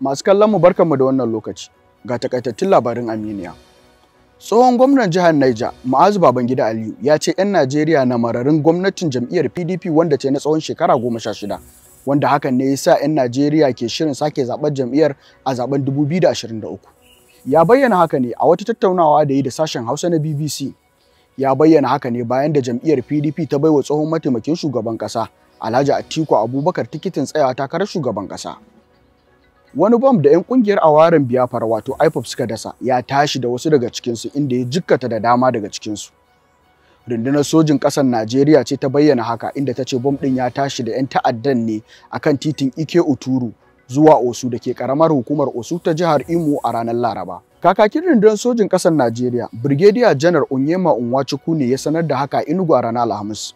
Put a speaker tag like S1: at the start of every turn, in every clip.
S1: Masu kallon mu barkanmu da wannan lokaci. Ga takaitattun labarin Aminiya. Tsohon gwamnan jihar Niger, Ma'azu Babangida Aliyu, ya ce 'yan Najeriya na mararin gwamnatin jam'iyyar PDP wanda ta yi na tsawon shekara 16, wanda hakan ne ya sa 'yan Najeriya ke shirin sake zaɓen jam'iyyar a zaɓen 2023. Ya bayyana haka ne a wata tattaunawa da yi da sashen Hausa na BBC. Ya bayyana haka ne bayan da jam'iyyar PDP ta baiwa tsohon mataimakin shugaban ƙasa, Alhaji Atiku Abubakar tikitin tsayawa takarar shugaban ƙasa. Wani bom da 'yan kungiyar awaren Biafra wato IPOB suka dasa ya tashi da wasu daga cikinsu inda ya jikkata da dama daga cikinsu. Rundunar sojin ƙasar Najeriya ce ta bayyana haka inda ta ce bom ɗin ya tashi da 'yan ta'addan ne akan titin Ike Uturu zuwa Osu da ke ƙaramar hukumar Osu ta jihar Imo a ranar Laraba. Kakakin rundunar sojin ƙasar Najeriya, Brigadier Janar Onyema Onwachukwu ne ya sanar da haka a Enugu a ranar Alhamis.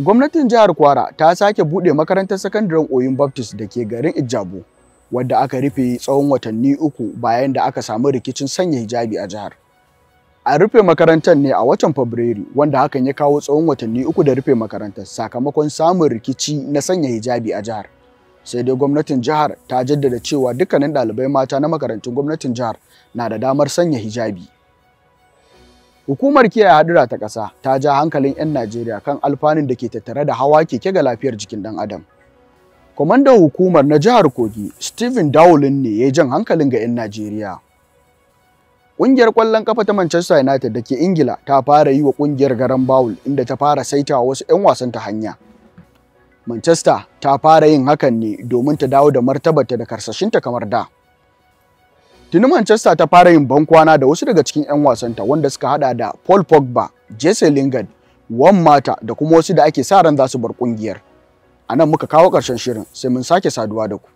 S1: Gwamnatin jihar Kwara ta sake buɗe makarantar sakandaren Oyun Baptist da ke garin Ijabo, wadda aka rufe tsawon watanni 3 bayan da aka samu rikicin sanya hijabi a jihar. An rufe makarantar ne a watan Fabrairu, wanda hakan ya kawo tsawon watanni 3 da rufe makarantar sakamakon samun rikici na sanya hijabi a jihar. Sai dai gwamnatin jihar ta jaddada cewa dukkanin ɗalibai mata na makarantun gwamnatin jihar na da damar sanya hijabi. Hukumar kiyaye hadura ta ƙasa ta ja hankalin 'yan Najeriya kan alfanun da ke tattare da hawa keke ga lafiyar jikin ɗan adam. Kwamandan hukumar na jihar Kogi, Stephen Dowling ne ya jan hankalin ga 'yan Najeriya. Ƙungiyar ƙwallon ƙafa ta Manchester United da ke Ingila ta fara yi wa ƙungiyar garan bawul inda ta fara saitawa wasu 'yan wasan ta hanya. Manchester ta fara yin hakan ne domin ta dawo da martabarta da karsashinta kamar da. Tuni Manchester ta fara yin bankwana da wasu daga cikin 'yan wasanta wanda suka hada da Paul Pogba, Jesse Lingard, Juan Mata da kuma wasu da ake sa ran za su bar ƙungiyar. A nan muka kawo ƙarshen shirin, sai mun sake saduwa da ku.